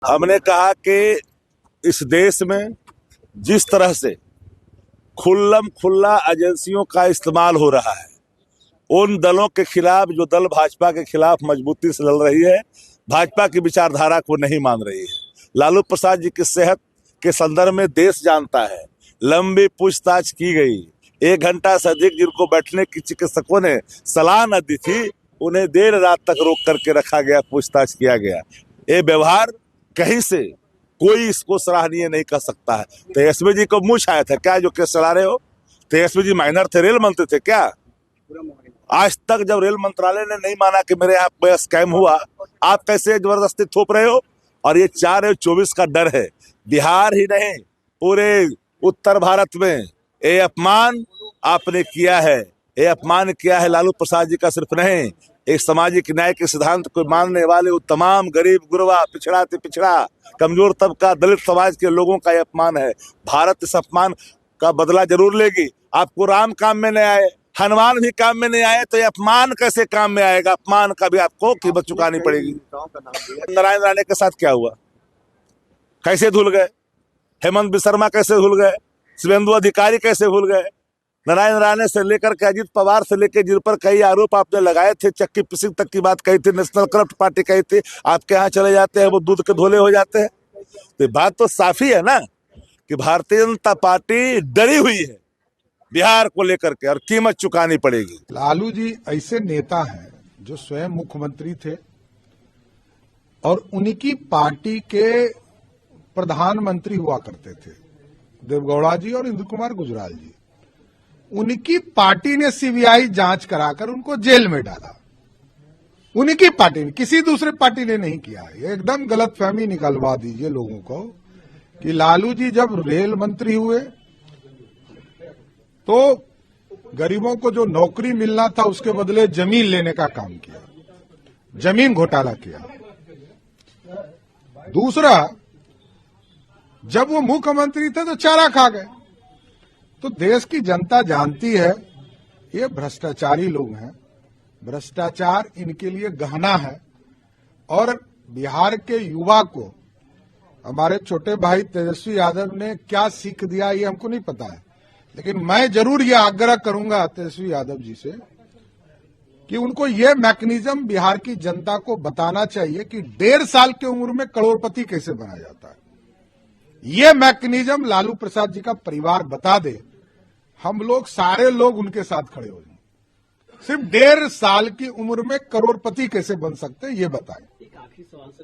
हमने कहा कि इस देश में जिस तरह से खुल्लम खुल्ला एजेंसियों का इस्तेमाल हो रहा है, उन दलों के खिलाफ जो दल भाजपा के खिलाफ मजबूती से लड़ रही है, भाजपा की विचारधारा को नहीं मान रही है। लालू प्रसाद जी की सेहत के संदर्भ में देश जानता है। लंबी पूछताछ की गई, 1 घंटा से अधिक जिनको बैठने की चिकित्सकों ने सलाह न दी थी, उन्हें देर रात तक रोक करके रखा गया, पूछताछ किया गया। ये व्यवहार कहीं से कोई इसको सराहनीय नहीं कर सकता है। तेजस्वी जी को मुंह छाया था क्या जो केस चला रहे हो? तेजस्वी जी माइनर थे, रेल मंत्री थे क्या? आज तक जब रेल मंत्रालय ने नहीं माना कि मेरे यहाँ पे स्कैम हुआ, आप कैसे जबरदस्ती थोप रहे हो? और ये 4/24 का डर है। बिहार ही नहीं, पूरे उत्तर भारत में ये अपमान आपने किया है। ये अपमान किया है लालू प्रसाद जी का सिर्फ नहीं, एक सामाजिक न्याय के सिद्धांत को मानने वाले तमाम गरीब गुरबा, पिछड़ा से पिछड़ा, कमजोर तबका, दलित समाज के लोगों का ये अपमान है। भारत इस अपमान का बदला जरूर लेगी। आपको राम काम में नहीं आए, हनुमान भी काम में नहीं आए, तो ये अपमान कैसे काम में आएगा? अपमान का भी आपको कीमत चुकानी पड़ेगी। नारायण राणे के साथ क्या हुआ? कैसे धुल गए? हेमंत बिसर्मा कैसे भूल गए? शुभेंदु अधिकारी कैसे भूल गए? नारायण राणे से लेकर के अजीत पवार से लेकर जिन पर कई आरोप आपने लगाए थे, चक्की पिसिंग तक की बात कही थी, नेशनल करप्ट पार्टी कही थी, आपके यहाँ चले जाते हैं वो दूध के धोले हो जाते हैं। तो बात तो साफ ही है ना कि भारतीय जनता पार्टी डरी हुई है बिहार को लेकर के, और कीमत चुकानी पड़ेगी। लालू जी ऐसे नेता हैं जो स्वयं मुख्यमंत्री थे और उनकी पार्टी के प्रधानमंत्री हुआ करते थे, देवगौड़ा जी और इंद्र कुमार गुजराल जी। उनकी पार्टी ने सीबीआई जांच कराकर उनको जेल में डाला। उनकी पार्टी ने, किसी दूसरे पार्टी ने नहीं किया। एकदम गलतफहमी निकलवा दीजिए लोगों को कि लालू जी जब रेल मंत्री हुए तो गरीबों को जो नौकरी मिलना था उसके बदले जमीन लेने का काम किया, जमीन घोटाला किया। दूसरा, जब वो मुख्यमंत्री थे तो चारा खा गए। तो देश की जनता जानती है ये भ्रष्टाचारी लोग हैं, भ्रष्टाचार इनके लिए गहना है। और बिहार के युवा को हमारे छोटे भाई तेजस्वी यादव ने क्या सीख दिया ये हमको नहीं पता है, लेकिन मैं जरूर ये आग्रह करूंगा तेजस्वी यादव जी से कि उनको ये मैकेनिज्म बिहार की जनता को बताना चाहिए कि 1.5 साल की उम्र में करोड़पति कैसे बना जाता है। ये मैकेनिज्म लालू प्रसाद जी का परिवार बता दे, हम लोग सारे लोग उनके साथ खड़े हो जाएं। सिर्फ 1.5 साल की उम्र में करोड़पति कैसे बन सकते हैं ये बताएं।